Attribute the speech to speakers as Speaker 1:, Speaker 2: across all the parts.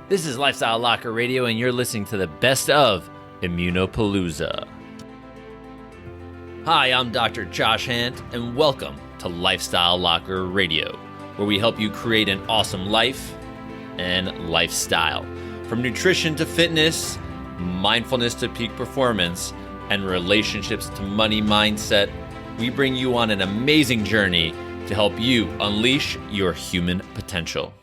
Speaker 1: This is Lifestyle Locker Radio, and you're listening to the best of IMMUNOPALOOZA. Hi, I'm Dr. Josh Hant, and welcome to Lifestyle Locker Radio, where we help you create an awesome life and lifestyle. From nutrition to fitness, mindfulness to peak performance, and relationships to money mindset, we bring you on an amazing journey to help you unleash your human potential.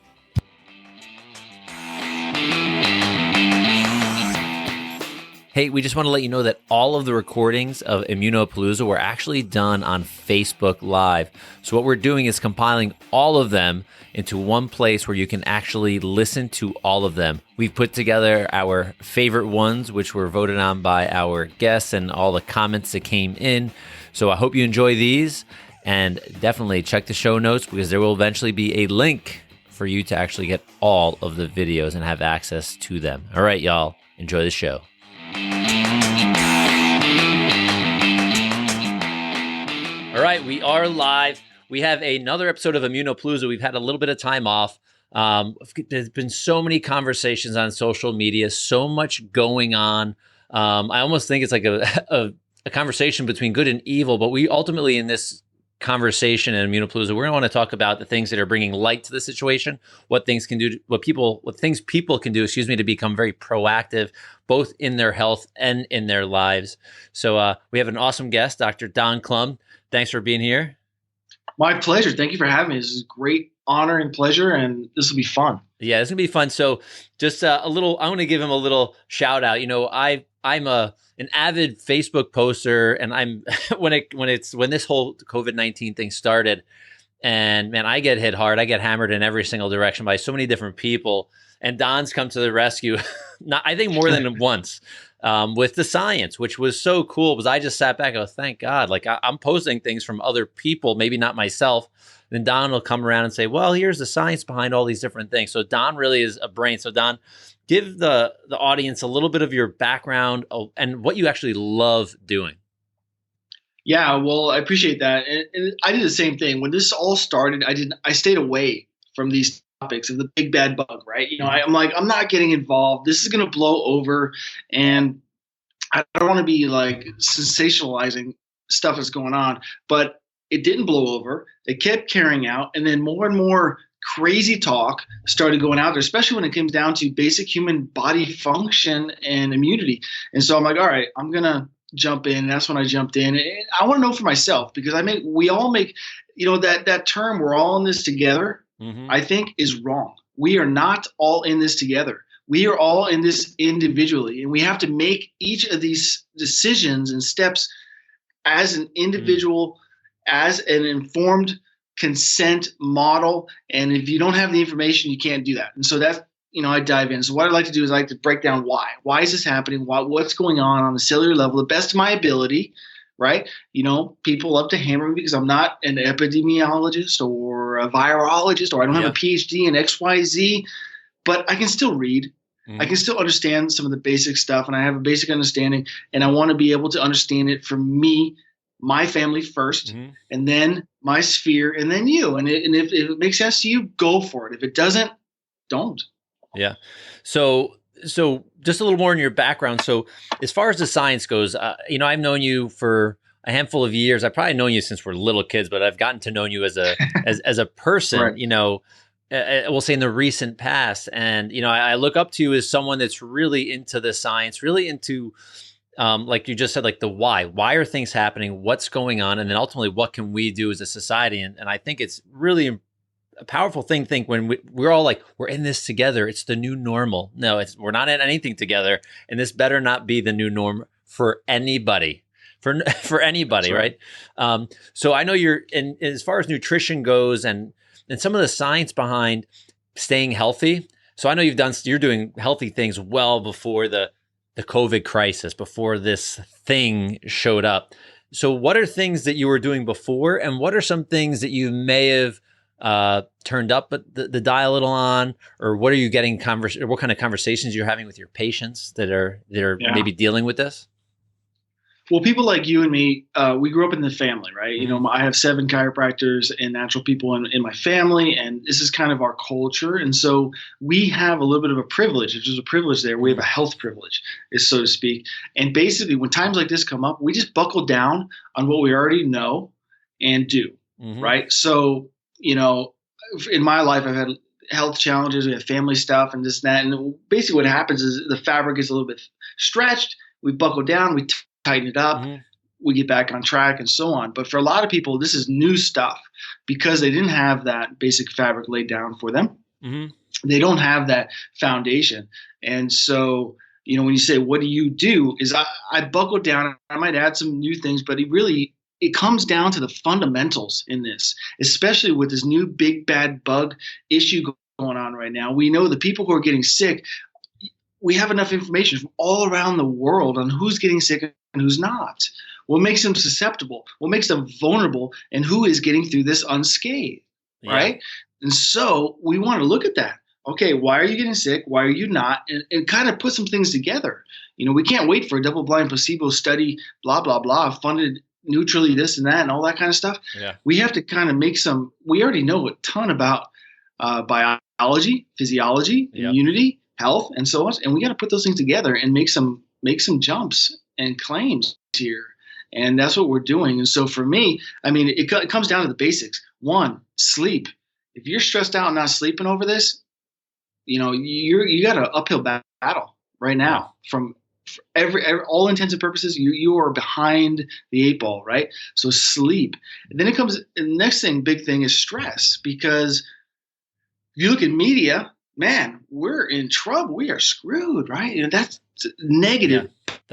Speaker 1: Hey, we just want to let you know that all of the recordings of IMMUNOPALOOZA were actually done on Facebook Live. So what we're doing is compiling all of them into one place where you can actually listen to all of them. We've put together our favorite ones, which were voted on by our guests and all the comments that came in. So I hope you enjoy these, and definitely check the show notes because there will eventually be a link for you to actually get all of the videos and have access to them. All right, y'all, enjoy the show. All right, we are live. We have another episode of IMMUNOPALOOZA. We've had a little bit of time off. There's been so many conversations on social media, so much going on. I almost think it's like a conversation between good and evil, but we ultimately in this conversation in IMMUNOPALOOZA, we're going to want to talk about the things that are bringing light to the situation, what things people can do, to become very proactive, both in their health and in their lives. So we have an awesome guest, Dr. Don Clum. Thanks for being here.
Speaker 2: My pleasure. Thank you for having me. This is a great honor and pleasure, and this will be fun.
Speaker 1: Yeah, it's going to be fun. So just I want to give him a little shout out. You know, I'm an avid Facebook poster, and I'm when this whole COVID-19 thing started, and man, I get hit hard. I get hammered in every single direction by so many different people, and Don's come to the rescue. I think more than once with the science, which was so cool. Because I just sat back and go, thank God. Like I'm posting things from other people, maybe not myself. Then Don will come around and say, well, here's the science behind all these different things. So Don really is a brain. So Don, give the audience a little bit of your background and what you actually love doing.
Speaker 2: Yeah, well, I appreciate that. And I did the same thing. When this all started, I stayed away from these topics of the big bad bug, right? You know, I'm like, I'm not getting involved. This is going to blow over. And I don't want to be like sensationalizing stuff that's going on. But it didn't blow over. It kept carrying out. And then more and more crazy talk started going out there, especially when it comes down to basic human body function and immunity. And so I'm like, all right, I'm going to jump in. And that's when I jumped in. And I want to know for myself, because we all make, you know, that term, we're all in this together, I think is wrong. We are not all in this together. We are all in this individually. And we have to make each of these decisions and steps as an individual, as an informed consent model. And if you don't have the information, you can't do that. And so that's, you know, I dive in. So what I'd like to do is I like to break down why. Why is this happening? What's going on the cellular level, the best of my ability, right? You know, people love to hammer me because I'm not an epidemiologist or a virologist, or I don't have a PhD in XYZ, but I can still read. I can still understand some of the basic stuff, and I have a basic understanding, and I want to be able to understand it for me, my family first, and then my sphere, and then you. And if it makes sense to you, go for it. If it doesn't, don't.
Speaker 1: Yeah. So just a little more in your background. So as far as the science goes, you know, I've known you for a handful of years. I've probably known you since we're little kids, but I've gotten to know you as a person, right. You know, we'll say in the recent past. And, you know, I look up to you as someone that's really into the science, really into, like you just said, like the why are things happening? What's going on? And then ultimately, what can we do as a society? And I think it's really a powerful thing to think when we're all like, we're in this together. It's the new normal. No, we're not in anything together. And this better not be the new norm for anybody, for anybody. Right. So I know you're in, as far as nutrition goes and some of the science behind staying healthy. So I know you're doing healthy things well before the COVID crisis, before this thing showed up. So what are things that you were doing before, and what are some things that you may have turned up the dial a little on, or what are you getting what kind of conversations you're having with your patients that are maybe dealing with this?
Speaker 2: Well, people like you and me, we grew up in the family, right? You
Speaker 1: Mm-hmm.
Speaker 2: know, I have 7 chiropractors and natural people in my family, and this is kind of our culture. And so we have a little bit of a privilege. If there's a privilege there, we have a health privilege, is so to speak. And basically, when times like this come up, we just buckle down on what we already know and do,
Speaker 1: Mm-hmm.
Speaker 2: right? So, you know, in my life, I've had health challenges, we have family stuff and this and that. And basically what happens is the fabric is a little bit stretched. We buckle down, we tighten it up,
Speaker 1: Mm-hmm.
Speaker 2: we get back on track and so on. But for a lot of people, this is new stuff because they didn't have that basic fabric laid down for them.
Speaker 1: Mm-hmm.
Speaker 2: They don't have that foundation. And so, you know, when you say, what do you do? Is I buckle down. I might add some new things, but it comes down to the fundamentals in this, especially with this new big bad bug issue going on right now. We know the people who are getting sick, we have enough information from all around the world on who's getting sick and who's not. What makes them susceptible? What makes them vulnerable? And who is getting through this unscathed, right? And so we want to look at that. Okay, why are you getting sick? Why are you not? And kind of put some things together. You know, we can't wait for a double-blind placebo study, blah, blah, blah, funded neutrally this and that and all that kind of stuff.
Speaker 1: Yeah.
Speaker 2: We have to kind of we already know a ton about biology, physiology, immunity, health, and so on. And we got to put those things together and make some jumps and claims here. And that's what we're doing. And so for me, I mean, it comes down to the basics. 1, sleep. If you're stressed out and not sleeping over this, you know, you got an uphill battle right now. From every all intents and purposes, you are behind the 8 ball, right? So sleep. And then the next thing, big thing is stress, because if you look at media, man, we're in trouble. We are screwed, right? You know, that's negative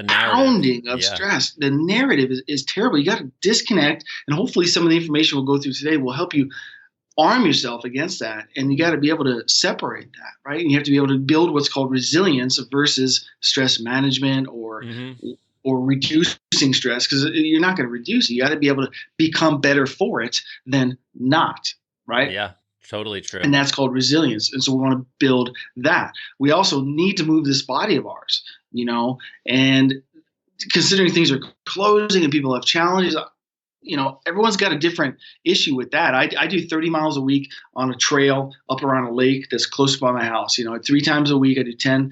Speaker 2: pounding of stress. The narrative is terrible. You got to disconnect, and hopefully some of the information we'll go through today will help you arm yourself against that. And you got to be able to separate that, right? And you have to be able to build what's called resilience versus stress management or reducing stress, because you're not going to reduce it. You got to be able to become better for it than not, right?
Speaker 1: Yeah. Totally true.
Speaker 2: And that's called resilience. And so we want to build that. We also need to move this body of ours, you know, and considering things are closing and people have challenges, you know, everyone's got a different issue with that. I do 30 miles a week on a trail up around a lake that's close by my house. You know, 3 times a week I do 10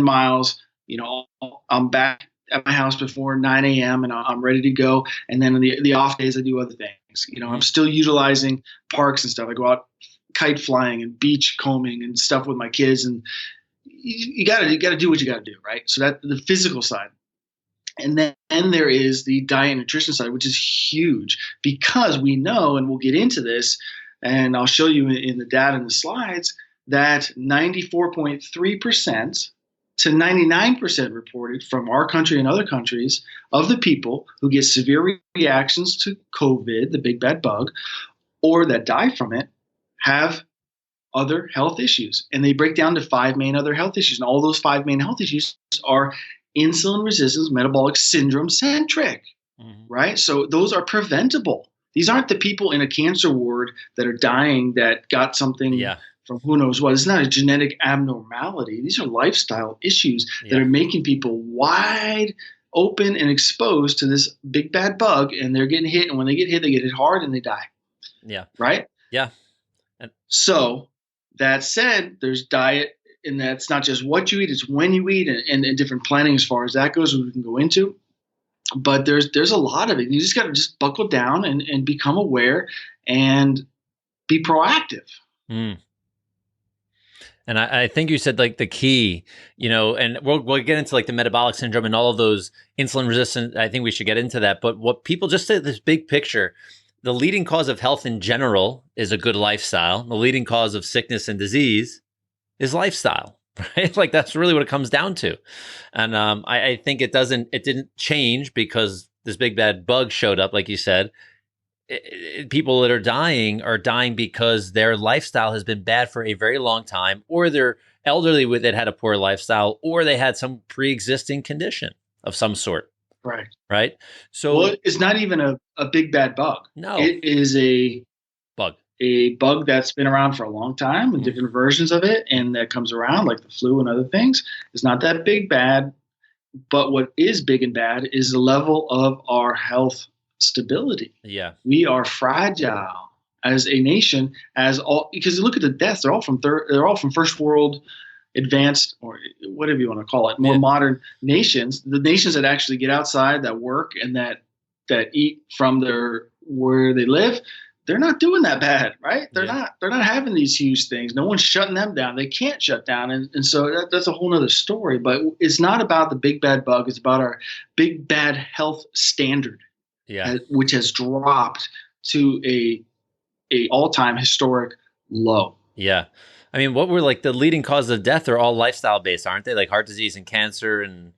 Speaker 2: miles. You know, I'm back at my house before 9 a.m. and I'm ready to go. And then on the off days I do other things. You know, I'm still utilizing parks and stuff. I go out kite flying and beach combing and stuff with my kids, and you got to do what you got to do, right? So that the physical side. And then there is the diet and nutrition side, which is huge, because we know, and we'll get into this, and I'll show you in the data in the slides, that 94.3% to 99% reported from our country and other countries of the people who get severe reactions to COVID, the big bad bug, or that die from it, have other health issues. And they break down to 5 main other health issues. And all those 5 main health issues are insulin resistance, metabolic syndrome centric, right? So those are preventable. These aren't the people in a cancer ward that are dying that got something from who knows what. It's not a genetic abnormality. These are lifestyle issues that are making people wide open and exposed to this big bad bug, and they're getting hit. And when they get hit hard and they die. Yeah. Right?
Speaker 1: Yeah.
Speaker 2: So that said, there's diet, and that's not just what you eat, it's when you eat, and different planning as far as that goes, we can go into. But there's a lot of it. You just got to just buckle down and become aware and be proactive.
Speaker 1: And I think you said like the key, you know, and we'll get into like the metabolic syndrome and all of those insulin resistant. I think we should get into that. But what people just say, this big picture, the leading cause of health in general is a good lifestyle. The leading cause of sickness and disease is lifestyle, right? Like that's really what it comes down to. And I think it didn't change because this big bad bug showed up, like you said. People that are dying because their lifestyle has been bad for a very long time, or they're elderly with it, had a poor lifestyle, or they had some pre-existing condition of some sort.
Speaker 2: Right.
Speaker 1: Right. So
Speaker 2: it's not even a big bad bug.
Speaker 1: No,
Speaker 2: it is a
Speaker 1: bug
Speaker 2: that's been around for a long time and different versions of it. And that comes around like the flu and other things. It's not that big bad. But what is big and bad is the level of our health stability.
Speaker 1: Yeah.
Speaker 2: We are fragile as a nation, because you look at the deaths, they're all from first world, advanced, or whatever you want to call it, more modern nations. The nations that actually get outside, that work, and that eat from where they live, they're not doing that bad, right? They're not having these huge things. No one's shutting them down. They can't shut down. And so that's a whole nother story, but it's not about the big bad bug. It's about our big bad health standard, which has dropped to a all-time historic low.
Speaker 1: Yeah. I mean, what were like the leading causes of death are all lifestyle based, aren't they? Like heart disease and cancer and,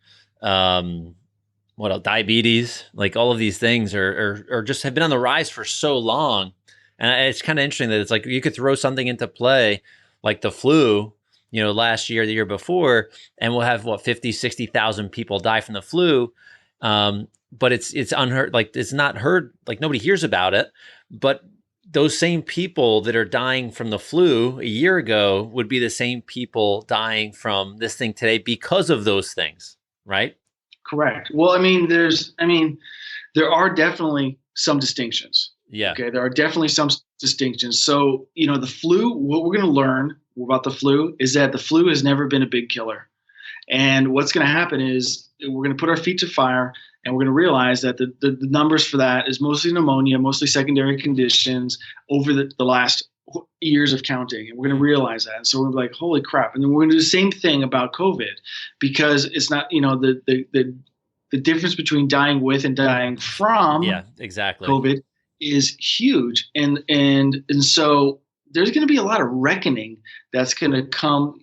Speaker 1: what else? Diabetes, like all of these things are just have been on the rise for so long. And it's kind of interesting that it's like you could throw something into play like the flu, last year, the year before, and we'll have 50, 60,000 people die from the flu. But it's unheard, like it's not heard, like nobody hears about it. But those same people that are dying from the flu a year ago would be the same people dying from this thing today because of those things, right?
Speaker 2: Correct. Well, there are definitely some distinctions.
Speaker 1: Yeah.
Speaker 2: Okay. There are definitely some distinctions. So, the flu, what we're going to learn about the flu is that the flu has never been a big killer. And what's going to happen is we're going to put our feet to fire, and we're going to realize that the numbers for that is mostly pneumonia, mostly secondary conditions over the last years of counting. And we're going to realize that. And so we're like, holy crap. And then we're going to do the same thing about COVID, because it's not, the difference between dying with and dying from COVID is huge. And so there's going to be a lot of reckoning that's going to come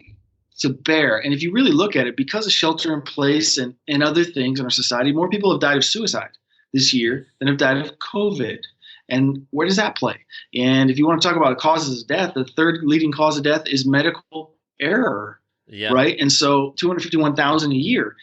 Speaker 2: to bear. And if you really look at it, because of shelter in place and other things in our society, more people have died of suicide this year than have died of COVID. And where does that play? And if you want to talk about causes of death, the third leading cause of death is medical error, right? And so 251,000 a year.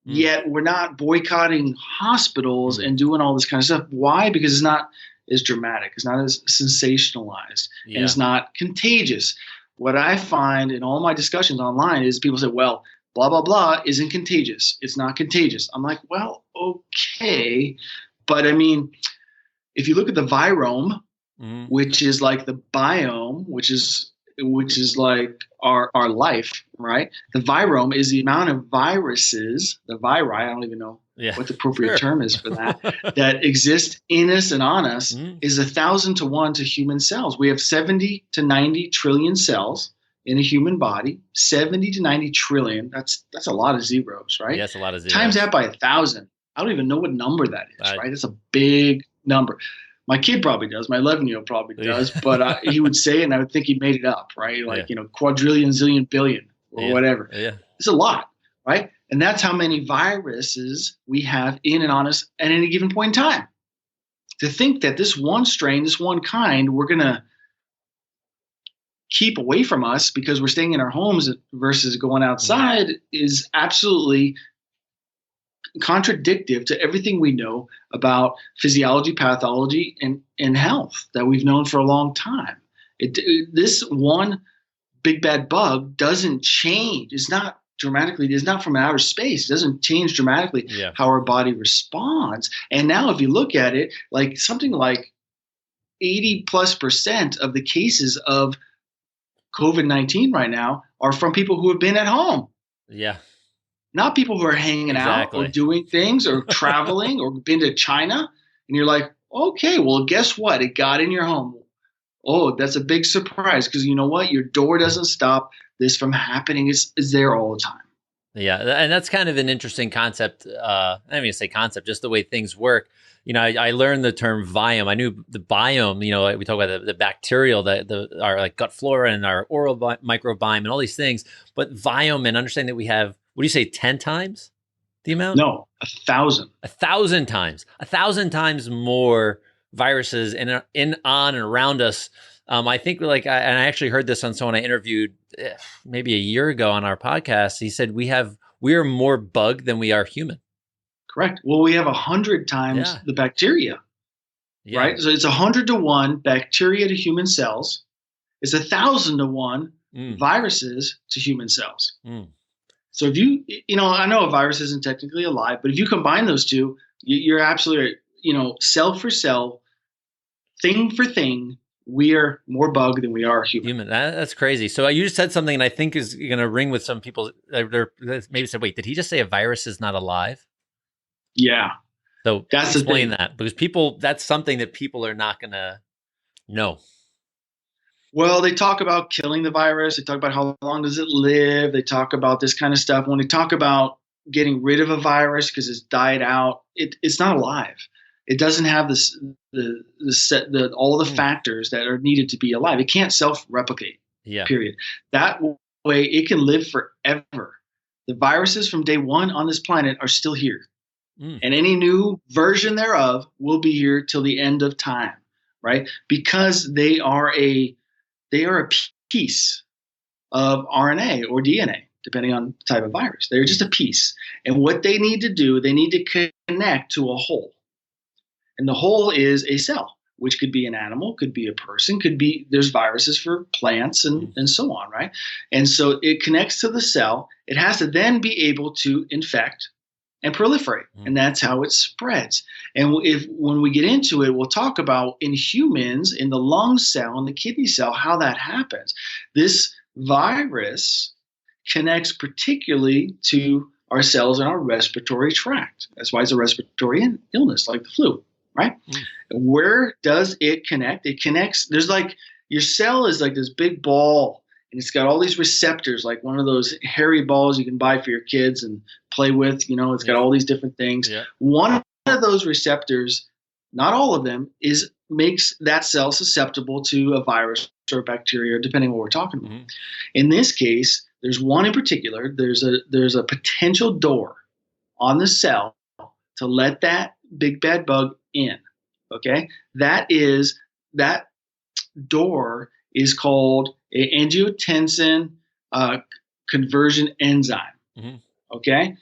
Speaker 2: Yet we're not boycotting hospitals and doing all this kind of stuff. Why? Because it's not as dramatic. It's not as sensationalized. And it's not contagious. What I find in all my discussions online is people say, well, blah, blah, blah isn't contagious. It's not contagious. I'm like, well, okay. But if you look at the virome, which is like the biome, which is like our life, right? The virome is the amount of viruses, the viri, I don't even know what the appropriate term is for that exist in us and on us, is 1,000 to 1 to human cells. We have 70 to 90 trillion cells in a human body. 70 to 90 trillion. That's a lot of zeros, right?
Speaker 1: Yeah, that's a lot of zeros.
Speaker 2: Times that by 1,000. I don't even know what number that is, right? It's a big number. My kid probably does. My 11-year-old probably does. But he would say it, and I would think he made it up, right? Like, quadrillion, zillion, billion, or whatever. Yeah. It's a lot, right? And that's how many viruses we have in and on us at any given point in time. To think that this one strain, this one kind, we're going to keep away from us because we're staying in our homes versus going outside is absolutely contradictive to everything we know about physiology, pathology, and health that we've known for a long time. This one big bad bug doesn't change. It's not from outer space. It doesn't change dramatically how our body responds. And now if you look at it, like something like 80+% of the cases of COVID-19 right now are from people who have been at home.
Speaker 1: Yeah.
Speaker 2: Not people who are hanging out or doing things or traveling or been to China. And you're like, okay, well, guess what? It got in your home. Oh, that's a big surprise, because you know what? Your door doesn't stop this from happening. It's there all the time.
Speaker 1: Yeah, and that's kind of an interesting concept. I don't even say concept, just the way things work. I learned the term biome. I knew the biome. We talk about the bacterial, our like gut flora and our oral microbiome and all these things. But biome, and understanding that we have, what do you say, 10 times the amount?
Speaker 2: No, 1,000.
Speaker 1: 1,000 times. 1,000 times more viruses in, on, and around us. I think and I actually heard this on someone I interviewed maybe a year ago on our podcast. He said we are more bug than we are human.
Speaker 2: Correct. Well, we have 100 times the bacteria, right? So it's 100 to 1 bacteria to human cells. It's 1,000 to 1 viruses to human cells. So if I know a virus isn't technically alive, but if you combine those two, you're absolutely right. Cell for cell, thing for thing, we are more bug than we are human.
Speaker 1: That's crazy. So you just said something, and I think is going to ring with some people. They're maybe said, "Wait, did he just say a virus is not alive?"
Speaker 2: Yeah,
Speaker 1: So
Speaker 2: that's
Speaker 1: explain that, because that's something that people are not going to know.
Speaker 2: Well, they talk about killing the virus. They talk about how long does it live. They talk about this kind of stuff. When they talk about getting rid of a virus because it's died out, it's not alive. It doesn't have all the factors that are needed to be alive. It can't self-replicate.
Speaker 1: Yeah.
Speaker 2: Period. That way, it can live forever. The viruses from day one on this planet are still here, and any new version thereof will be here till the end of time, right? Because they are a piece of RNA or DNA, depending on the type of virus. They're just a piece. And what they need to do, they need to connect to a whole. And the whole is a cell, which could be an animal, could be a person, there's viruses for plants and so on, right? And so it connects to the cell. It has to then be able to infect and proliferate. And that's how it spreads. And when we get into it, we'll talk about in humans, in the lung cell and the kidney cell, how that happens. This virus connects particularly to our cells in our respiratory tract. That's why it's a respiratory illness like the flu, right? Where does it connect? It connects, your cell is like this big ball, and it's got all these receptors, like one of those hairy balls you can buy for your kids and play with. It's got all these different things. Yeah. One of those receptors, not all of them, makes that cell susceptible to a virus or a bacteria, depending on what we're talking about. In this case, there's one in particular. There's a potential door on the cell to let that big bad bug in. Okay, that door is called an angiotensin conversion enzyme. Okay,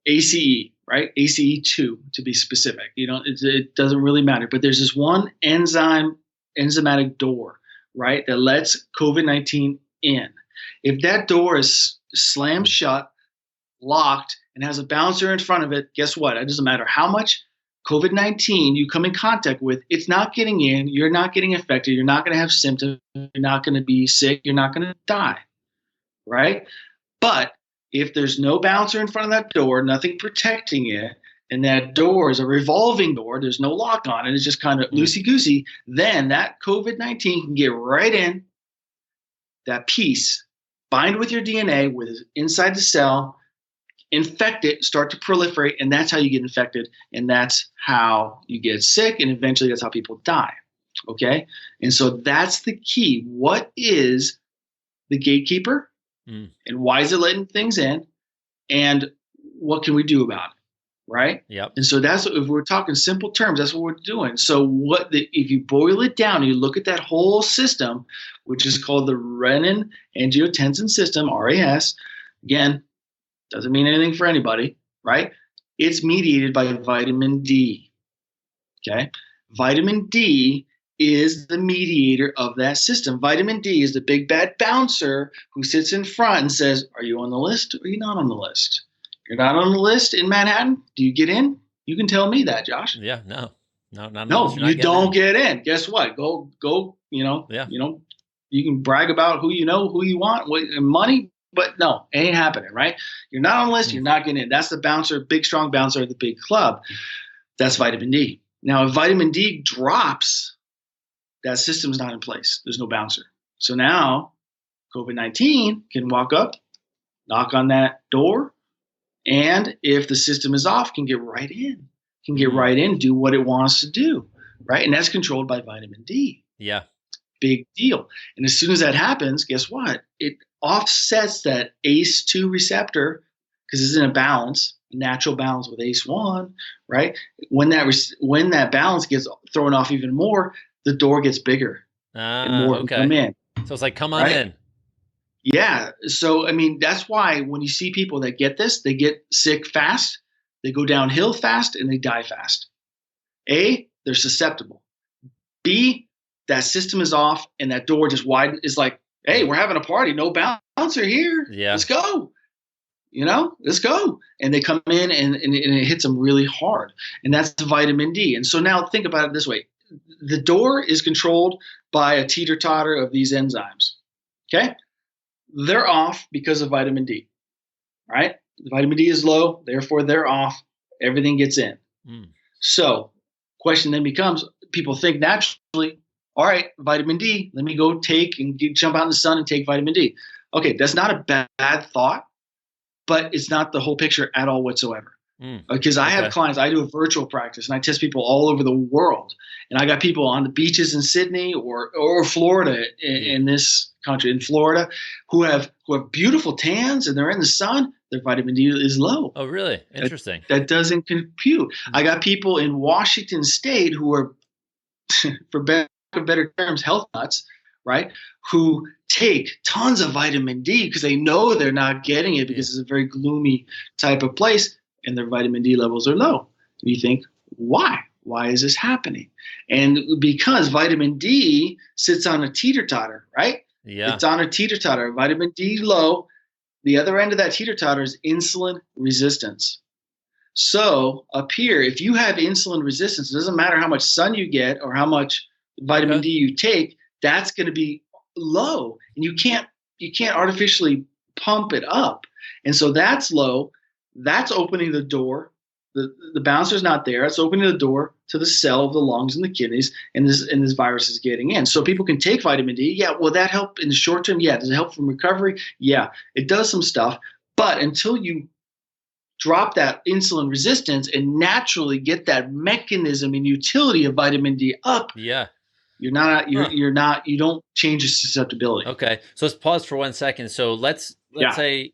Speaker 2: ACE, right? ACE2 to be specific. It doesn't really matter, but there's this one enzymatic door, right, that lets COVID-19 in. If that door is slammed shut, locked, and has a bouncer in front of it, guess what? It doesn't matter how much COVID-19 you come in contact with, it's not getting in, you're not getting infected, you're not going to have symptoms, you're not going to be sick, you're not going to die, right? But if there's no bouncer in front of that door, nothing protecting it, and that door is a revolving door, there's no lock on it, it's just kind of loosey-goosey, then that COVID-19 can get right in, that piece, bind with your DNA inside the cell, infect it, start to proliferate, and that's how you get infected, and that's how you get sick, and eventually that's how people die. Okay? And so that's the key. What is the gatekeeper? And why is it letting things in? And what can we do about it? Right? Yep. And so if we're talking simple terms, that's what we're doing. So if you boil it down, you look at that whole system, which is called the renin-angiotensin system, RAS, again, doesn't mean anything for anybody, right? It's mediated by vitamin D. Okay? Vitamin D is the mediator of that system. Vitamin D is the big bad bouncer who sits in front and says, are you on the list or are you not on the list? You're not on the list in Manhattan? Do you get in? You can tell me that, Josh.
Speaker 1: Yeah, no,
Speaker 2: you don't get in. Guess what? Go, you can brag about who you know, who you want, and money, but no, it ain't happening, right? You're not on the list, you're not getting in. That's the bouncer, big, strong bouncer of the big club. That's vitamin D. Now, if vitamin D drops, that system's not in place. There's no bouncer. So now COVID-19 can walk up, knock on that door, and if the system is off, can get right in, do what it wants to do, right? And that's controlled by vitamin D.
Speaker 1: Yeah.
Speaker 2: Big deal. And as soon as that happens, guess what? It offsets that ACE2 receptor because it's in a balance, natural balance with ACE1, right? When that balance gets thrown off even more, the door gets bigger and more can come in.
Speaker 1: So it's like, come on in.
Speaker 2: Yeah. So, I mean, that's why when you see people that get this, they get sick fast, they go downhill fast, and they die fast. A, they're susceptible. B, that system is off and that door just wide is like, hey, we're having a party, no bouncer here. Yeah. Let's go. let's go. And they come in and it hits them really hard. And that's the vitamin D. And so now think about it this way. The door is controlled by a teeter-totter of these enzymes. Okay? They're off because of vitamin D, right? The vitamin D is low, therefore they're off. Everything gets in. So question then becomes, people think naturally, all right, vitamin D, let me go jump out in the sun and take vitamin D. Okay, that's not a bad thought, but it's not the whole picture at all whatsoever. Because I have clients, I do a virtual practice and I test people all over the world. And I got people on the beaches in Sydney or Florida in this country, in Florida, who have beautiful tans and they're in the sun. Their vitamin D is low.
Speaker 1: Oh, really? Interesting.
Speaker 2: That doesn't compute. I got people in Washington State who are, for better terms, health nuts, right? Who take tons of vitamin D because they know they're not getting it because it's a very gloomy type of place and their vitamin D levels are low. And you think, why? Why is this happening? And because vitamin D sits on a teeter-totter, right?
Speaker 1: Yeah.
Speaker 2: It's on a teeter-totter. Vitamin D low. The other end of that teeter-totter is insulin resistance. So up here, if you have insulin resistance, it doesn't matter how much sun you get or how much vitamin D you take, that's going to be low. And you can't artificially pump it up. And so that's low. That's opening the door. The bouncer's not there. It's opening the door to the cell of the lungs and the kidneys, and this virus is getting in. So people can take vitamin D. Yeah, will that help in the short term? Yeah. Does it help from recovery? Yeah, it does some stuff. But until you drop that insulin resistance and naturally get that mechanism and utility of vitamin D up, you don't change the susceptibility.
Speaker 1: Okay, so let's pause for 1 second. So let's say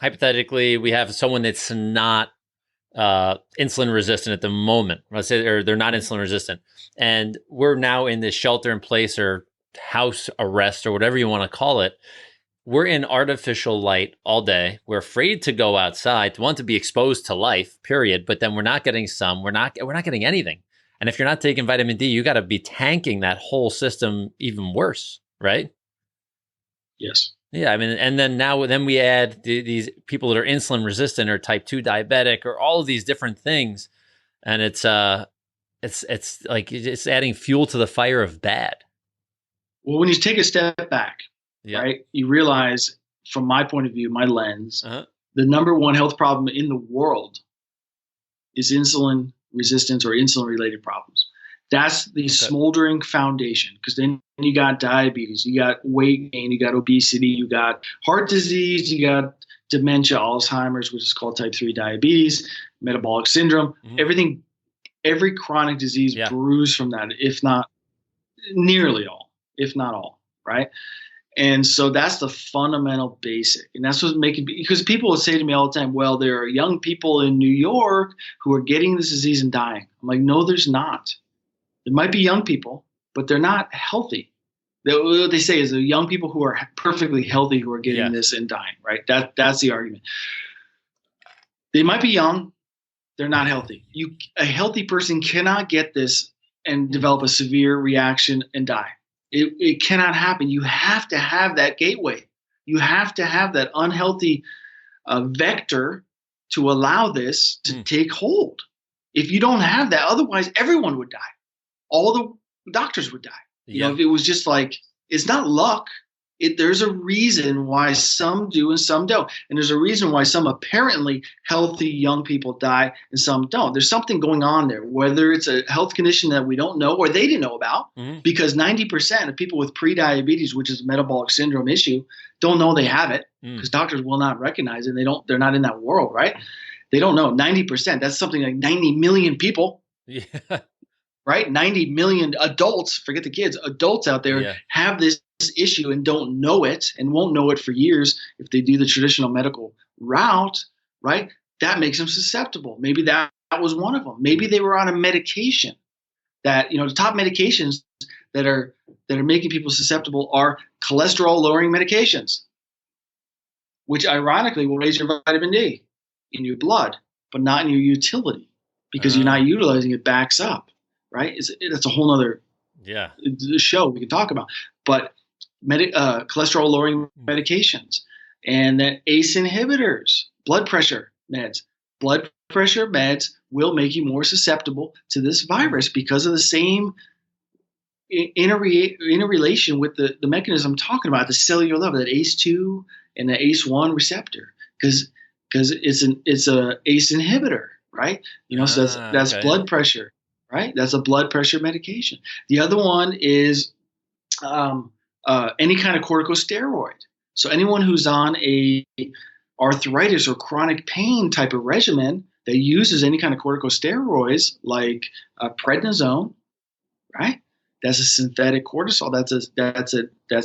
Speaker 1: hypothetically we have someone that's not insulin resistant at the moment. Let's say they're not insulin resistant, and we're now in this shelter in place or house arrest or whatever you want to call it. We're in artificial light all day. We're afraid to go outside, want to be exposed to life, period. But then we're not getting sun. We're not getting anything. And if you're not taking vitamin D, you got to be tanking that whole system even worse, right?
Speaker 2: Yes.
Speaker 1: Yeah, I mean, and then we add these people that are insulin resistant or type 2 diabetic or all of these different things, and it's like it's adding fuel to the fire of bad.
Speaker 2: Well, when you take a step back, right, you realize, from my point of view, my lens, the number one health problem in the world is insulin resistance or insulin related problems. That's the smoldering foundation, because then you got diabetes, you got weight gain, you got obesity, you got heart disease, you got dementia, Alzheimer's, which is called type 3 diabetes, metabolic syndrome, every chronic disease brews from that, if not nearly all, if not all, right? And so that's the fundamental basic. And that's what's because people will say to me all the time, well, there are young people in New York who are getting this disease and dying. I'm like, no, there's not. There might be young people, but they're not healthy. What they say is the young people who are perfectly healthy who are getting this and dying, right? That's the argument. They might be young. They're not healthy. A healthy person cannot get this and develop a severe reaction and die. It cannot happen. You have to have that gateway. You have to have that unhealthy vector to allow this to take hold. If you don't have that, otherwise everyone would die. All the doctors would die. You know, if it was just like, it's not luck. There's a reason why some do and some don't. And there's a reason why some apparently healthy young people die and some don't. There's something going on there, whether it's a health condition that we don't know or they didn't know about, because 90% of people with prediabetes, which is a metabolic syndrome issue, don't know they have it because doctors will not recognize it. They're not in that world, right? They don't know. 90%, that's something like 90 million people. Right? 90 million adults, forget the kids, adults out there have this issue and don't know it and won't know it for years if they do the traditional medical route, right? That makes them susceptible. Maybe that was one of them. Maybe they were on a medication that, the top medications that are making people susceptible are cholesterol lowering medications, which ironically will raise your vitamin D in your blood, but not in your utility because you're not utilizing it, backs up. Right? That's a whole other show we can talk about. But cholesterol lowering medications and the ACE inhibitors, blood pressure meds. Blood pressure meds will make you more susceptible to this virus because of the same interrelation with the mechanism I'm talking about, the cellular level, that ACE2 and the ACE1 receptor, because it's a ACE inhibitor, right? So that's
Speaker 1: Okay.
Speaker 2: blood pressure, right? That's a blood pressure medication. The other one is any kind of corticosteroid. So anyone who's on a arthritis or chronic pain type of regimen that uses any kind of corticosteroids like prednisone, right? That's a synthetic cortisol. That's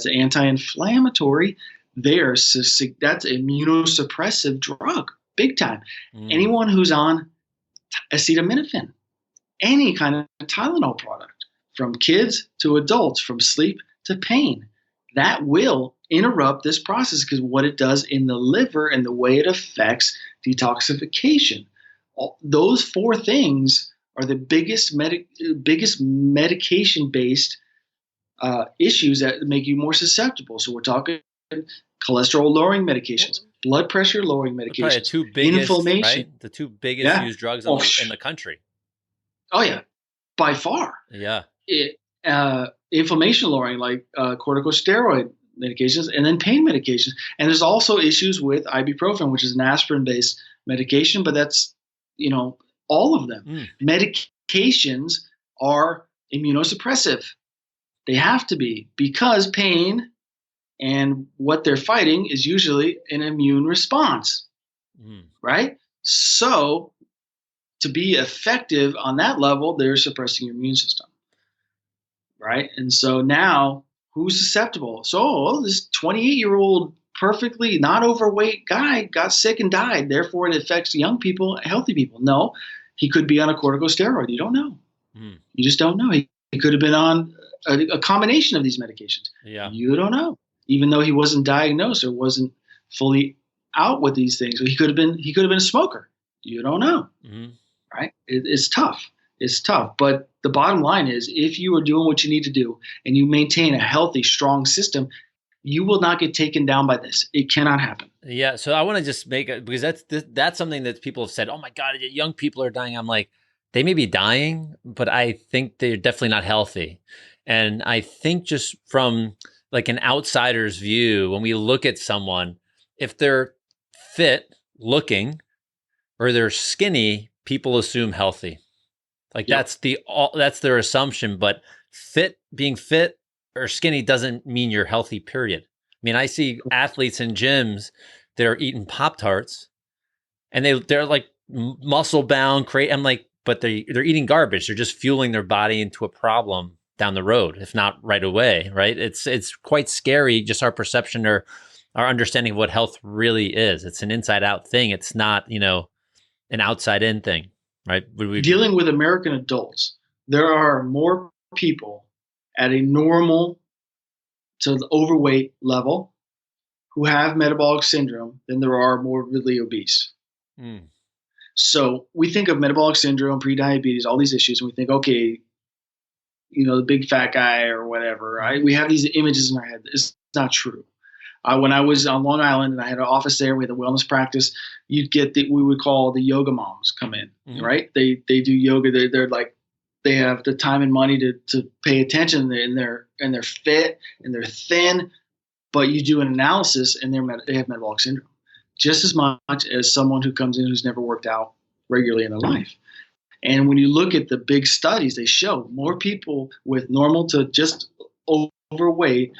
Speaker 2: an anti-inflammatory. That's an immunosuppressive drug, big time. Anyone who's on acetaminophen, any kind of Tylenol product, from kids to adults, from sleep to pain, that will interrupt this process because what it does in the liver and the way it affects detoxification. Those four things are the biggest medication-based issues that make you more susceptible. So we're talking cholesterol-lowering medications, blood pressure-lowering medications,
Speaker 1: probably the two biggest,
Speaker 2: inflammation.
Speaker 1: right? The two biggest used drugs in the country.
Speaker 2: Oh yeah, by far.
Speaker 1: Yeah.
Speaker 2: Inflammation-lowering, like corticosteroid medications, and then pain medications. And there's also issues with ibuprofen, which is an aspirin-based medication, but that's all of them. Medications are immunosuppressive. They have to be, because pain and what they're fighting is usually an immune response, right? So to be effective on that level, they're suppressing your immune system, right? And so now who's susceptible? So this 28-year-old perfectly not overweight guy got sick and died. Therefore, it affects young people, healthy people. No, he could be on a corticosteroid. You don't know. You just don't know. He could have been on a combination of these medications.
Speaker 1: Yeah.
Speaker 2: You don't know. Even though he wasn't diagnosed or wasn't fully out with these things, he could have been a smoker. You don't know. Right? It's tough. It's tough. But the bottom line is, if you are doing what you need to do and you maintain a healthy, strong system, you will not get taken down by this. It cannot happen.
Speaker 1: Yeah. So I want to just make it, because that's something that people have said, oh my God, young people are dying. I'm like, they may be dying, but I think they're definitely not healthy. And I think just from like an outsider's view, when we look at someone, if they're fit looking or they're skinny, people assume healthy. Like that's their assumption. But being fit or skinny doesn't mean you're healthy, period. I mean, I see athletes in gyms that are eating Pop-Tarts and they're like muscle bound, I'm like, but they're eating garbage. They're just fueling their body into a problem down the road, if not right away, right? It's quite scary, just our perception or our understanding of what health really is. It's an inside out thing. It's not, an outside in thing, right?
Speaker 2: Dealing with American adults, there are more people at a normal to the overweight level who have metabolic syndrome than there are morbidly obese. So we think of metabolic syndrome, prediabetes, all these issues, and we think, okay, the big fat guy or whatever, right? We have these images in our head. It's not true. When I was on Long Island and I had an office there, we had a wellness practice, you'd get we would call the yoga moms come in, right? They do yoga. They're like, they have the time and money to pay attention, and they're fit and they're thin, but you do an analysis and they have metabolic syndrome just as much as someone who comes in who's never worked out regularly in their life. And when you look at the big studies, they show more people with normal to just overweight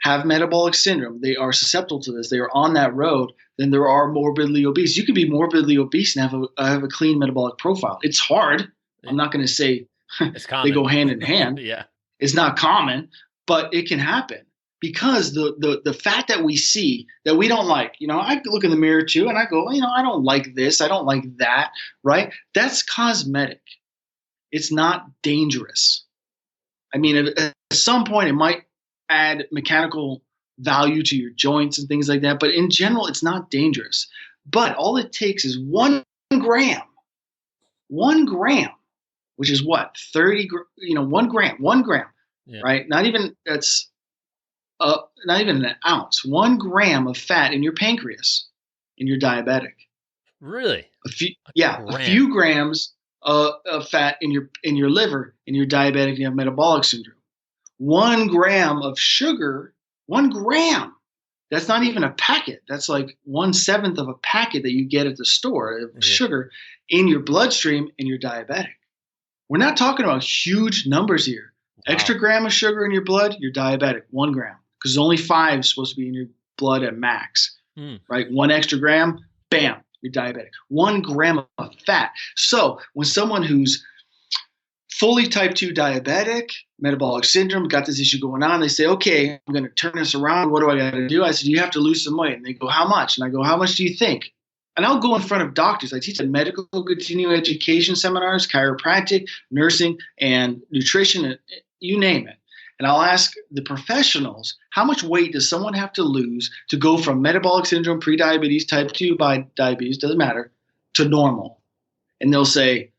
Speaker 2: have metabolic syndrome. They are susceptible to this. They are on that road than there are morbidly obese. You could be morbidly obese and have a clean metabolic profile. It's hard. I'm not going to say they go hand in hand.
Speaker 1: Yeah.
Speaker 2: It's not common, but it can happen because the fat that we see that we don't like, I look in the mirror too and I go, I don't like this. I don't like that, right? That's cosmetic. It's not dangerous. I mean, at some point it might add mechanical value to your joints and things like that, but in general, it's not dangerous. But all it takes is 1 gram, which is what, 1 gram, yeah. Right? Not even an ounce, 1 gram of fat in your pancreas, and you're diabetic.
Speaker 1: Really?
Speaker 2: A few grams of fat in your liver, and you're diabetic and you have metabolic syndrome. 1 gram of sugar, 1 gram. That's not even a packet. That's like 1/7 of a packet that you get at the store of sugar in your bloodstream, and you're diabetic. We're not talking about huge numbers here. Wow. Extra gram of sugar in your blood, you're diabetic. 1 gram, because only 5 is supposed to be in your blood at max. Right? 1 extra gram, bam, you're diabetic. 1 gram of fat. So when someone who's fully type 2 diabetic, metabolic syndrome, got this issue going on, they say, okay, I'm going to turn this around. What do I got to do? I said, you have to lose some weight. And they go, how much? And I go, how much do you think? And I'll go in front of doctors. I teach at medical continuing education seminars, chiropractic, nursing, and nutrition, you name it. And I'll ask the professionals, how much weight does someone have to lose to go from metabolic syndrome, prediabetes, type 2 diabetes, doesn't matter, to normal? And they'll say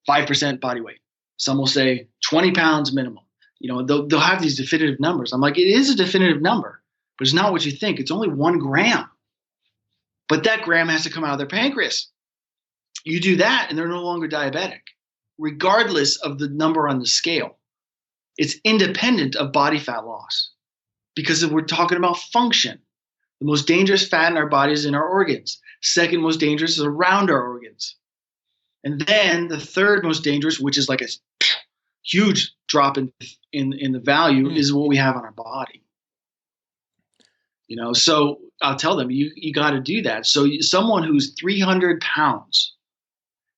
Speaker 2: 5% body weight. Some will say 20 pounds minimum. They'll have these definitive numbers. I'm like, it is a definitive number, but it's not what you think. It's only 1 gram. But that gram has to come out of their pancreas. You do that, and they're no longer diabetic, regardless of the number on the scale. It's independent of body fat loss, because we're talking about function. The most dangerous fat in our body is in our organs. Second most dangerous is around our organs. And then the third most dangerous, which is like a huge drop in the value, is what we have on our body. So I'll tell them, you got to do that. So someone who's 300 pounds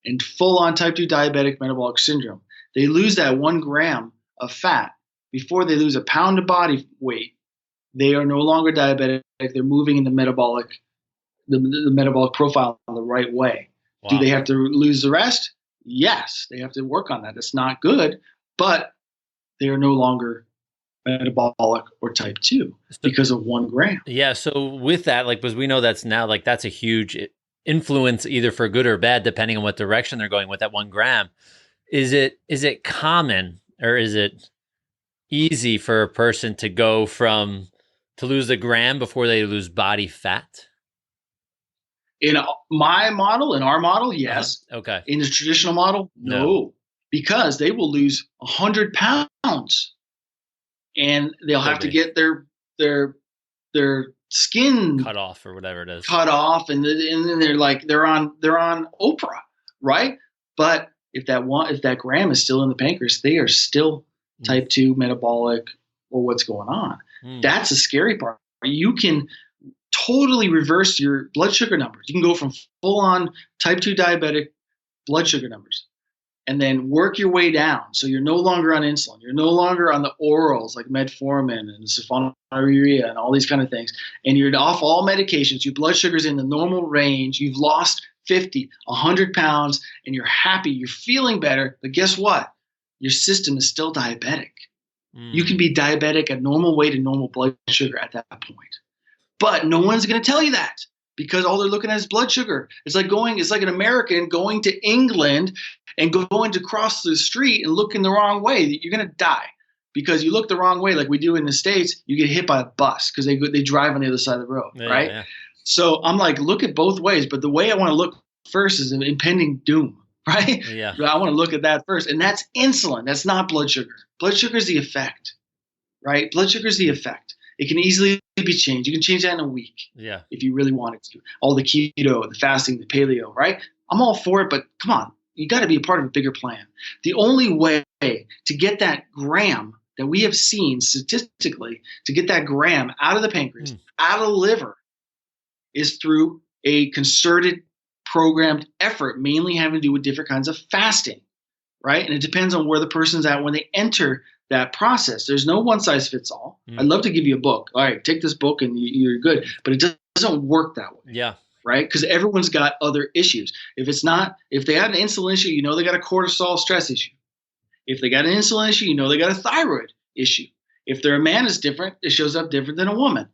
Speaker 2: and full on type 2 diabetic metabolic syndrome, they lose that 1 gram of fat before they lose a pound of body weight. They are no longer diabetic. They're moving in the metabolic profile in the right way. Wow. Do they have to lose the rest? Yes, they have to work on that. That's not good, but they are no longer metabolic or type 2 because of 1 gram.
Speaker 1: Yeah. So with that, because we know that's a huge influence, either for good or bad, depending on what direction they're going with that 1 gram. Is it common, or is it easy for a person to go to lose a gram before they lose body fat?
Speaker 2: In my model, in our model, yes.
Speaker 1: Okay.
Speaker 2: In the traditional model, no. Because they will lose 100 pounds, and they'll have to get their skin
Speaker 1: cut off, or whatever it is.
Speaker 2: Cut off, and then they're on Oprah, right? But if that gram is still in the pancreas, they are still type 2 metabolic, or what's going on. That's the scary part. You can totally reverse your blood sugar numbers. You can go from full on type 2 diabetic blood sugar numbers, and then work your way down. So you're no longer on insulin. You're no longer on the orals like metformin and sulfonylurea and all these kind of things. And you're off all medications. Your blood sugar's in the normal range. You've lost 50, 100 pounds, and you're happy. You're feeling better. But guess what? Your system is still diabetic. You can be diabetic at normal weight and normal blood sugar at that point. But no one's going to tell you that, because all they're looking at is blood sugar. It's like an American going to England and going to cross the street and looking the wrong way. You're going to die because you look the wrong way, like we do in the States. You get hit by a bus because they drive on the other side of the road, right? Yeah. So I'm like, look at both ways. But the way I want to look first is an impending doom, right?
Speaker 1: Yeah.
Speaker 2: I want to look at that first. And that's insulin. That's not blood sugar. Blood sugar is the effect, right? Blood sugar is the effect. It can easily be changed. You can change that in a week, if you really wanted to. All the keto, the fasting, the paleo, right? I'm all for it, but come on, you got to be a part of a bigger plan. The only way to get that gram that we have seen statistically, to get that gram out of the pancreas, out of the liver, is through a concerted, programmed effort, mainly having to do with different kinds of fasting, right? And it depends on where the person's at when they enter that process. There's no one size fits all. I'd love to give you a book. All right, take this book and you're good. But it doesn't work that way.
Speaker 1: Yeah.
Speaker 2: Right? Because everyone's got other issues. If they had an insulin issue, you know they got a cortisol stress issue. If they got an insulin issue, you know they got a thyroid issue. If they're a man, it's different. It shows up different than a woman,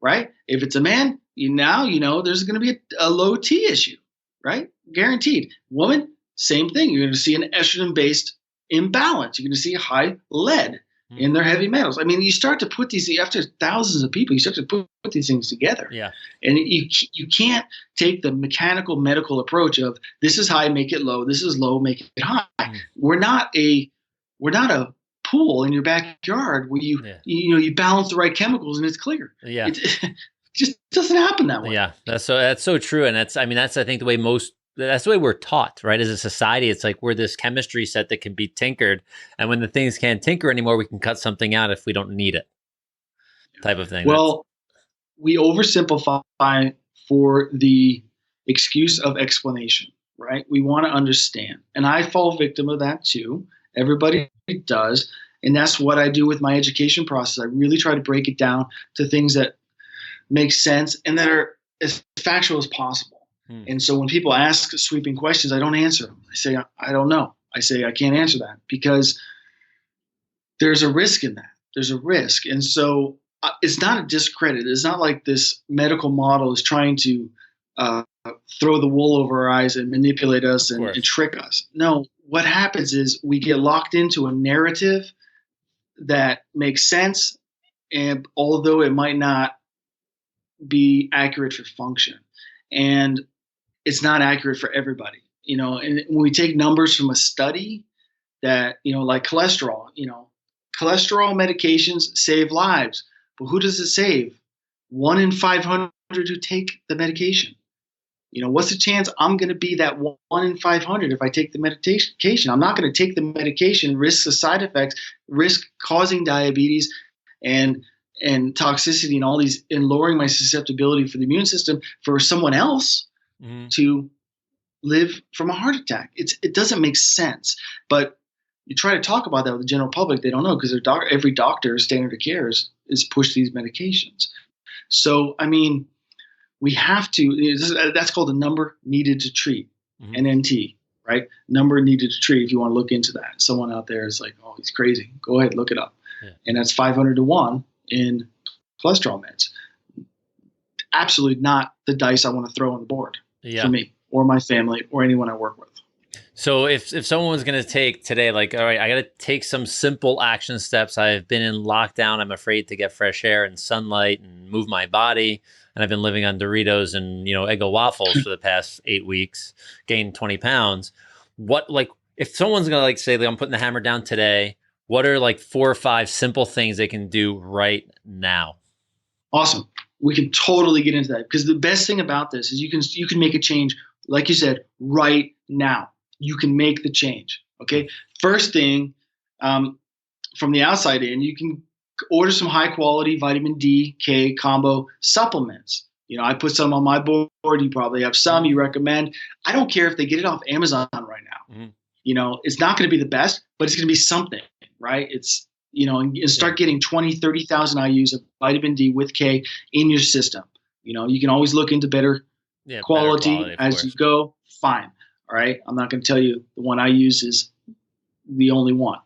Speaker 2: right? If it's a man, you know there's going to be a low T issue, right? Guaranteed. Woman, same thing. You're going to see an estrogen-based imbalance. You're going to see high lead. in their heavy metals. I mean, you start to put these, after thousands of people, you start to put these things together.
Speaker 1: Yeah.
Speaker 2: And you can't take the mechanical medical approach of this is high, make it low. This is low, make it high. We're not a pool in your backyard where you balance the right chemicals and it's clear.
Speaker 1: Yeah.
Speaker 2: It just doesn't happen that way.
Speaker 1: Yeah. That's so true. And that's I think that's the way we're taught, right? As a society, it's like we're this chemistry set that can be tinkered. And when the things can't tinker anymore, we can cut something out if we don't need it, type of thing.
Speaker 2: Well, we oversimplify for the excuse of explanation, right? We want to understand. And I fall victim of that too. Everybody does. And that's what I do with my education process. I really try to break it down to things that make sense and that are as factual as possible. And so when people ask sweeping questions, I don't answer them. I say, I don't know. I say, I can't answer that because there's a risk in that. There's a risk. And so it's not a discredit. It's not like this medical model is trying to throw the wool over our eyes and manipulate us and trick us. No, what happens is we get locked into a narrative that makes sense, and although it might not be accurate for function. And it's not accurate for everybody, and when we take numbers from a study that, like cholesterol, cholesterol medications save lives, but who does it save? 1 in 500 who take the medication. What's the chance I'm going to be that 1 in 500 if I take the medication? I'm not going to take the medication, risk the side effects, risk causing diabetes and toxicity and all these, and lowering my susceptibility for the immune system for someone else to live from a heart attack. It doesn't make sense. But you try to talk about that with the general public, they don't know because every doctor's standard of care is push these medications. So, I mean, we have to, that's called the number needed to treat, NNT, right? Number needed to treat, if you want to look into that. Someone out there is like, oh, he's crazy. Go ahead, look it up. Yeah. And that's 500 to 1 in cholesterol meds. Absolutely not the dice I want to throw on the board for me or my family or anyone I work with.
Speaker 1: So if someone was going to take today, like, all right, I got to take some simple action steps. I've been in lockdown. I'm afraid to get fresh air and sunlight and move my body. And I've been living on Doritos and, Eggo waffles for the past 8 weeks, gained 20 pounds. If someone's going to say, I'm putting the hammer down today, what are 4 or 5 simple things they can do right now?
Speaker 2: Awesome. We can totally get into that because the best thing about this is you can make a change, like you said, right now. You can make the change. Okay. First thing, from the outside in, you can order some high quality vitamin D, K combo supplements. I put some on my board. You probably have some you recommend. I don't care if they get it off Amazon right now. It's not going to be the best, but it's going to be something, right? It's, and start getting 20, 30,000 IUs of vitamin D with K in your system. You can always look into better quality as you go. Fine. All right. I'm not going to tell you the one I use is the only one.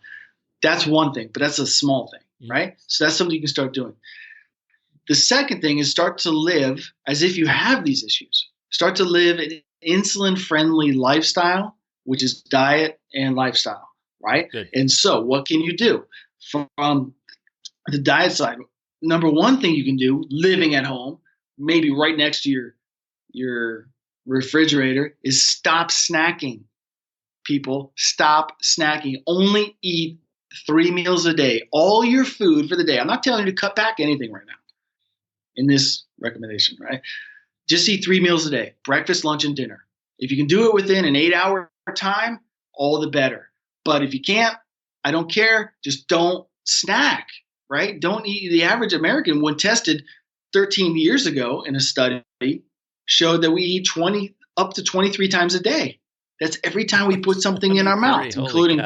Speaker 2: That's one thing, but that's a small thing, right? So that's something you can start doing. The second thing is start to live as if you have these issues. Start to live an insulin-friendly lifestyle, which is diet and lifestyle, right? Good. And so what can you do? From the diet side, number one thing you can do, living at home, maybe right next to your refrigerator, is stop snacking. People, stop snacking. Only eat 3 meals a day. All your food for the day. I'm not telling you to cut back anything right now in this recommendation, right? Just eat 3 meals a day, breakfast, lunch, and dinner. If you can do it within an 8-hour time, all the better. But if you can't, I don't care. Just don't snack, right? Don't eat. The average American, when tested 13 years ago in a study, showed that we eat up to 23 times a day. That's every time we put something in our mouth, including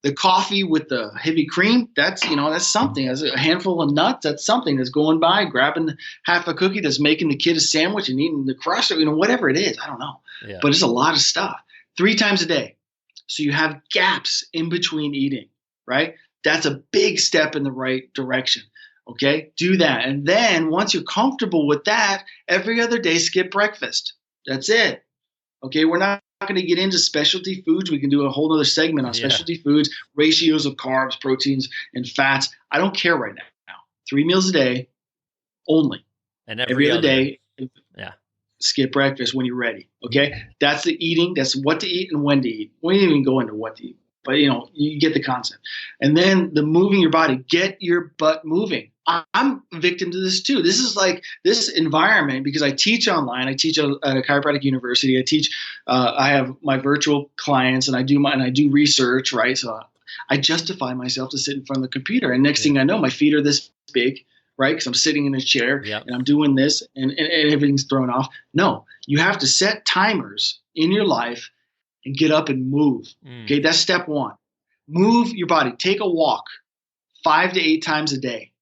Speaker 2: the coffee with the heavy cream. That's something. That's a handful of nuts. That's something that's going by, grabbing half a cookie that's making the kid a sandwich and eating the crust, whatever it is. I don't know. Yeah. But it's a lot of stuff. 3 times a day. So you have gaps in between eating, right? That's a big step in the right direction. Okay, do that. And then once you're comfortable with that, every other day, skip breakfast. That's it. Okay, we're not going to get into specialty foods. We can do a whole other segment on specialty foods, ratios of carbs, proteins, and fats. I don't care right now. 3 meals a day only.
Speaker 1: And
Speaker 2: every other day.
Speaker 1: Yeah.
Speaker 2: Skip breakfast when you're ready. Okay. That's the eating. That's what to eat and when to eat. We didn't even go into what to eat, but you get the concept. And then the moving your body, get your butt moving. I'm a victim to this too. This is like this environment because I teach online. I teach at a chiropractic university. I teach. I have my virtual clients, and I do research. Right, so I justify myself to sit in front of the computer. And next thing I know, my feet are this big. Right, because I'm sitting in a chair and I'm doing this, and everything's thrown off. No, you have to set timers in your life and get up and move. Okay, that's step one. Move your body. Take a walk 5 to 8 times a day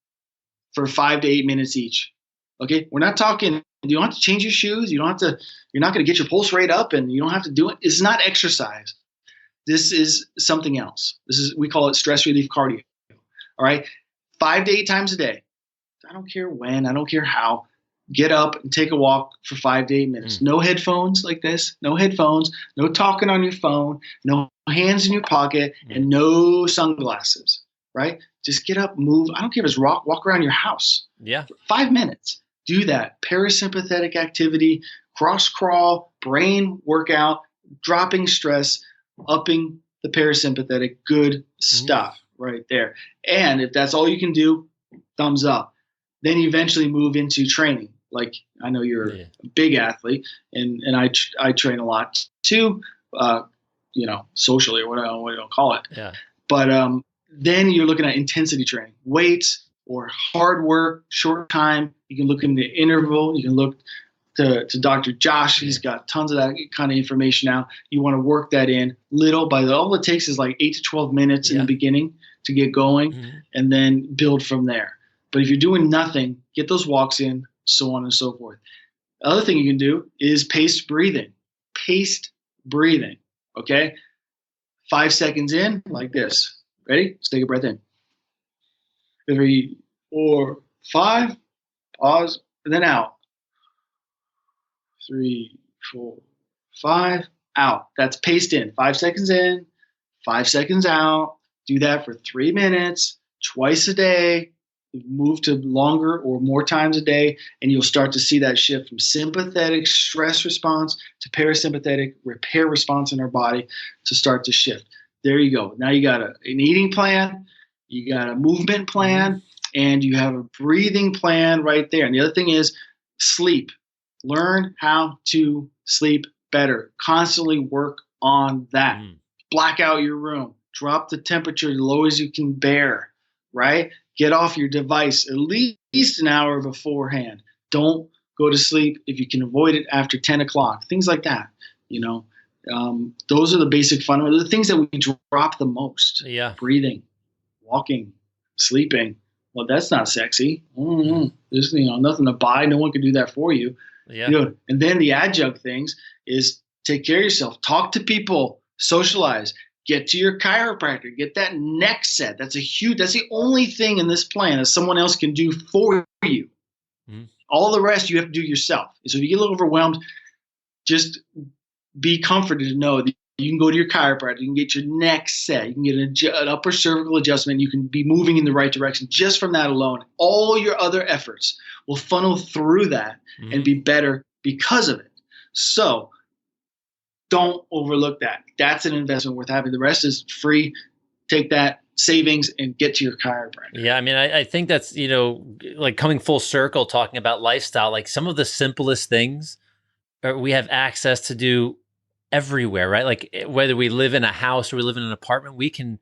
Speaker 2: for 5 to 8 minutes each. Okay, we're not talking. You don't have to change your shoes. You don't have to. You're not going to get your pulse rate up, and you don't have to do it. It's not exercise. This is something else. We call it stress relief cardio. All right, 5 to 8 times a day. I don't care when. I don't care how. Get up and take a walk for 5 to 8 minutes. No headphones like this. No headphones. No talking on your phone. No hands in your pocket, and no sunglasses. Right? Just get up, move. I don't care if it's walk around your house.
Speaker 1: Yeah.
Speaker 2: For 5 minutes. Do that. Parasympathetic activity, cross crawl, brain workout, dropping stress, upping the parasympathetic. Good stuff right there. And if that's all you can do, thumbs up. Then you eventually move into training. Like I know you're a big athlete, and I train a lot too, socially or whatever you want to call it.
Speaker 1: Yeah.
Speaker 2: But then you're looking at intensity training, weights or hard work, short time. You can look in the interval. You can look to Dr. Josh. He's got tons of that kind of information now. You want to work that in little by little. All it takes is like 8 to 12 minutes in the beginning to get going, and then build from there. But if you're doing nothing, get those walks in, so on and so forth. The other thing you can do is paced breathing. Paced breathing, okay? 5 seconds in, like this. Ready? Let's take a breath in. 3, 4, 5. Pause, and then out. 3, 4, 5. Out. That's paced in. 5 seconds in, 5 seconds out. Do that for 3 minutes, twice a day. Move to longer or more times a day, and you'll start to see that shift from sympathetic stress response to parasympathetic repair response in our body to start to shift. There you go. Now you got an eating plan, you got a movement plan, and you have a breathing plan right there. And the other thing is sleep. Learn how to sleep better. Constantly work on that. Black out your room. Drop the temperature as low as you can bear, right? Get off your device at least an hour beforehand. Don't go to sleep if you can avoid it after 10 o'clock. Things like that, those are the basic fundamentals, the things that we drop the most. Yeah. Breathing, walking, sleeping. Well, that's not sexy. There's nothing to buy. No one can do that for you. Yeah. And then the adjunct things is take care of yourself. Talk to people. Socialize. Get to your chiropractor. Get that neck set. That's the only thing in this plan that someone else can do for you. All the rest you have to do yourself. So if you get a little overwhelmed, just be comforted to know that you can go to your chiropractor. You can get your neck set. You can get an upper cervical adjustment. You can be moving in the right direction just from that alone. All your other efforts will funnel through that and be better because of it. So don't overlook that. That's an investment worth having. The rest is free. Take that savings and get to your chiropractor.
Speaker 1: Yeah, I mean, I think that's, like coming full circle, talking about lifestyle, like some of the simplest things we have access to do everywhere, right? Like whether we live in a house or we live in an apartment, we can,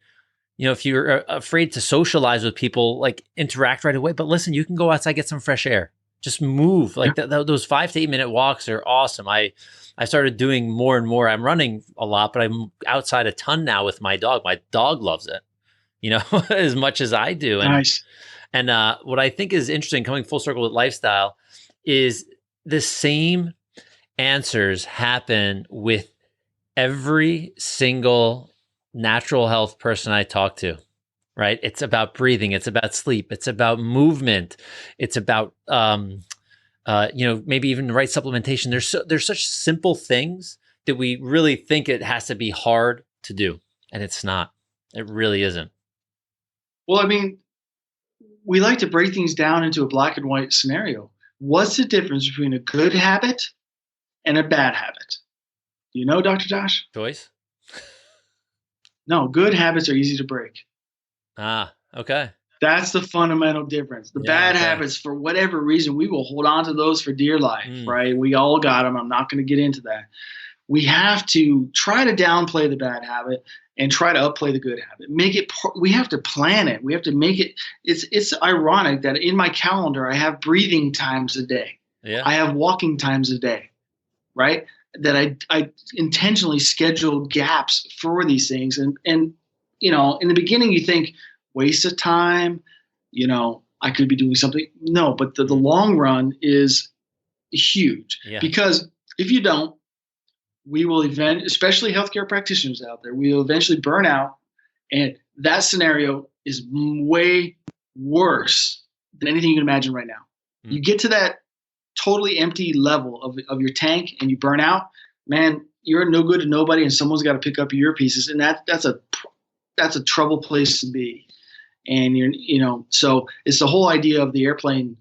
Speaker 1: if you're afraid to socialize with people, like interact right away. But listen, you can go outside, get some fresh air. Just move. Like those 5 to 8 minute walks are awesome. I started doing more and more. I'm running a lot, but I'm outside a ton now with my dog. My dog loves it, as much as I do. And,
Speaker 2: nice.
Speaker 1: And what I think is interesting coming full circle with lifestyle is the same answers happen with every single natural health person I talk to. Right? It's about breathing. It's about sleep. It's about movement. It's about, maybe even the right supplementation. There's such simple things that we really think it has to be hard to do, and it's not. It really isn't.
Speaker 2: Well, I mean, we like to break things down into a black and white scenario. What's the difference between a good habit and a bad habit? Do you know, Dr. Josh?
Speaker 1: Choice?
Speaker 2: No, good habits are easy to break.
Speaker 1: Ah, okay.
Speaker 2: That's the fundamental difference. The bad habits, for whatever reason, we will hold on to those for dear life, right? We all got them. I'm not going to get into that. We have to try to downplay the bad habit and try to upplay the good habit. We have to plan it. We have to make it. It's ironic that in my calendar, I have breathing times a day.
Speaker 1: Yeah.
Speaker 2: I have walking times a day, right? That I intentionally schedule gaps for these things. And, you know, in the beginning, you think, waste of time, you know, I could be doing something. No, but the long run is huge. Because if you don't, we will especially healthcare practitioners out there, we will eventually burn out. And that scenario is way worse than anything you can imagine right now. You get to that totally empty level of your tank and you burn out, man, you're no good to nobody, and someone's got to pick up your pieces. And that's a trouble place to be. And so it's the whole idea of the airplane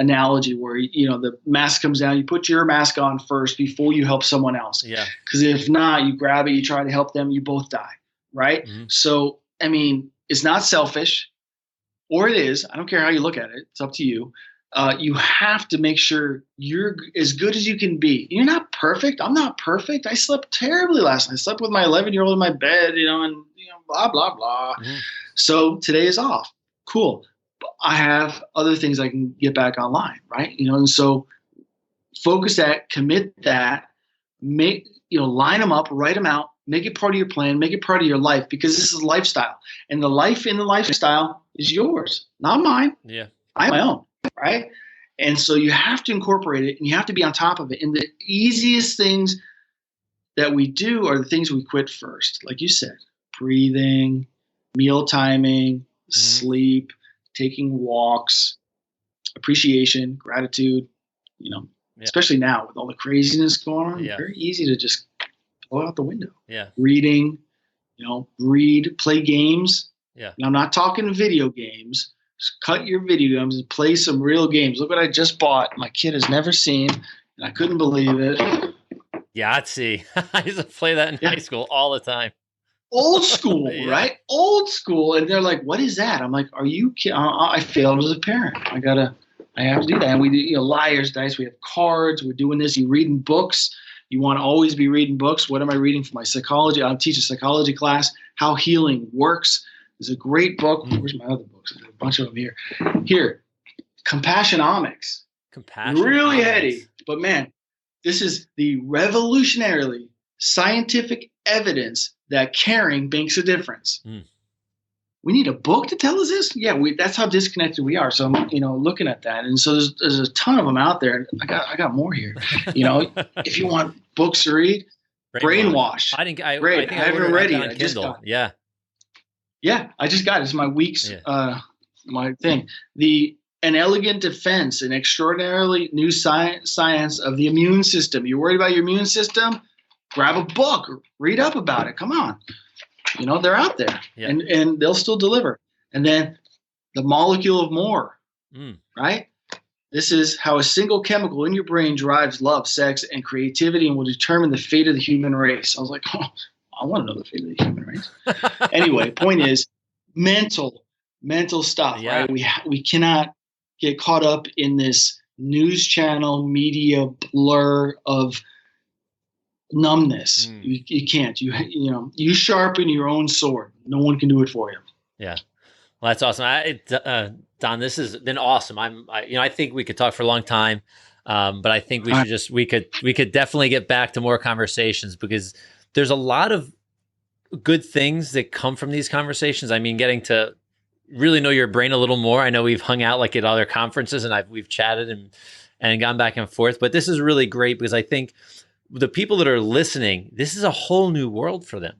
Speaker 2: analogy where, you know, the mask comes down, you put your mask on first before you help someone else. Yeah. Because if not, you grab it, you try to help them, you both die. Right. Mm-hmm. So, I mean, it's not selfish, or it is. I don't care how you look at it. It's up to you. You have to make sure you're as good as you can be. You're not perfect. I'm not perfect. I slept terribly last night. I slept with my 11-year-old in my bed, and blah, blah, blah. Mm-hmm. So today is off. Cool. I have other things I can get back online, right? And so focus that, commit that, line them up, write them out, make it part of your plan, make it part of your life, because this is a lifestyle. And the life in the lifestyle is yours, not mine. Yeah. I'm my own. Right. And so you have to incorporate it and you have to be on top of it. And the easiest things that we do are the things we quit first. Like you said, breathing, meal timing, sleep, taking walks, appreciation, gratitude, especially now with all the craziness going on, very easy to just blow out the window. Yeah. Reading, read, play games. Yeah. And I'm not talking video games. Cut your video games and play some real games. Look what I just bought. My kid has never seen, and I couldn't believe it.
Speaker 1: Yahtzee. I used to play that in high school all the time.
Speaker 2: Old school, right? Old school. And they're like, what is that? I'm like, are you kidding? I failed as a parent. I have to do that. And we do, liar's dice. We have cards. We're doing this. You're reading books. You want to always be reading books. What am I reading for my psychology? I teach a psychology class, How Healing Works. There's a great book. Where's my other books? There's a bunch of them here. Here, Compassionomics. Really heady. But man, this is the revolutionarily scientific evidence that caring makes a difference. We need a book to tell us this? Yeah, that's how disconnected we are. So I'm, looking at that. And so there's a ton of them out there. I got more here. If you want books to read, Brainwash.
Speaker 1: I think I haven't read it on Kindle.
Speaker 2: Yeah, I just got it. It's my week's my thing. An Elegant Defense, an extraordinarily new science of the immune system. You're worried about your immune system? Grab a book, read up about it. Come on. They're out there and they'll still deliver. And then The Molecule of More, right? This is how a single chemical in your brain drives love, sex, and creativity and will determine the fate of the human race. I was like, I want to know the fate of the human race. Anyway, point is mental stuff, right? We cannot get caught up in this news channel media blur of numbness. You can't. You sharpen your own sword. No one can do it for you.
Speaker 1: Yeah. Well, that's awesome. Don, this has been awesome. I think we could talk for a long time, but I think we could definitely get back to more conversations, because there's a lot of good things that come from these conversations. I mean, getting to really know your brain a little more. I know we've hung out like at other conferences and we've chatted and gone back and forth, but this is really great because I think the people that are listening, this is a whole new world for them.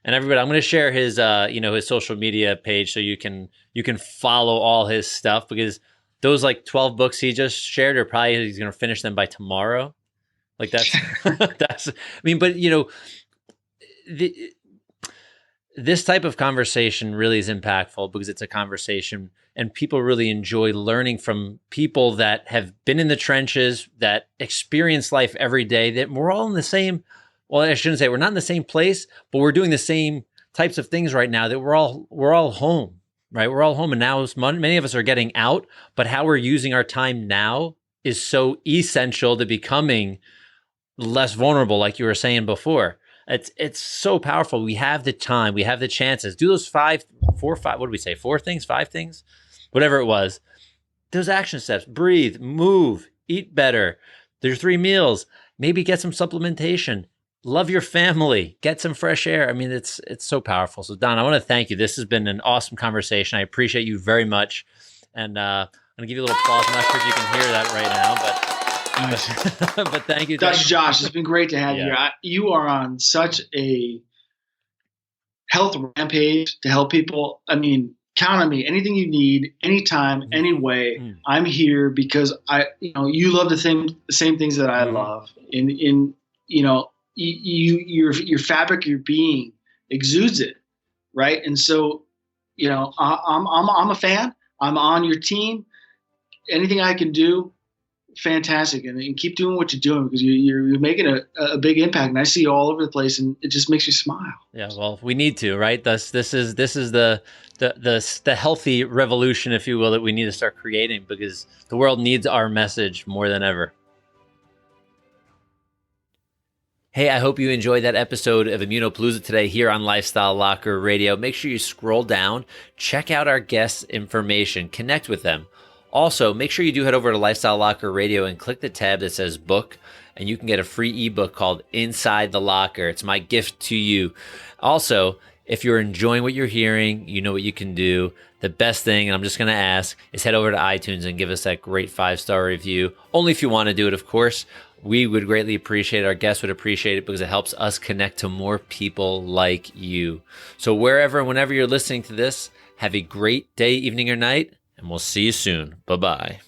Speaker 1: And everybody, I'm going to share his, his social media page so you can follow all his stuff, because those like 12 books he just shared he's going to finish them by tomorrow. Like that's, I mean, but this type of conversation really is impactful because it's a conversation and people really enjoy learning from people that have been in the trenches, that experience life every day, that we're all in the same, well, I shouldn't say we're not in the same place, but we're doing the same types of things right now, that we're all home, right? We're all home. And now many of us are getting out, but how we're using our time now is so essential to becoming less vulnerable, like you were saying before. It's so powerful. We have the time, we have the chances. Do those five, what did we say? 4 things, 5 things, whatever it was. Those action steps: breathe, move, eat better. There's 3 meals. Maybe get some supplementation. Love your family. Get some fresh air. I mean, it's so powerful. So Don, I want to thank you. This has been an awesome conversation. I appreciate you very much. And I'm gonna give you a little applause. I'm not sure if you can hear that right now, but thank you.
Speaker 2: Dr. Josh, it's been great to have you here. You are on such a health rampage to help people. I mean, count on me. Anything you need, anytime, any way, I'm here because you love the same things that I love. Your fabric, your being exudes it, right? And so, I'm a fan. I'm on your team. Anything I can do, fantastic, and keep doing what you're doing because you're making a big impact, and I see you all over the place, and it just makes me smile.
Speaker 1: Yeah, well, we need to, right? This is the healthy revolution, if you will, that we need to start creating because the world needs our message more than ever. Hey, I hope you enjoyed that episode of IMMUNOPALOOZA today here on Lifestyle Locker Radio. Make sure you scroll down, check out our guests' information, connect with them. Also, make sure you do head over to Lifestyle Locker Radio and click the tab that says book, and you can get a free ebook called Inside the Locker. It's my gift to you. Also, if you're enjoying what you're hearing, you know what you can do. The best thing, and I'm just going to ask, is head over to iTunes and give us that great 5-star review. Only if you want to do it, of course. We would greatly appreciate it. Our guests would appreciate it because it helps us connect to more people like you. So wherever and whenever you're listening to this, have a great day, evening, or night, and we'll see you soon. Bye-bye.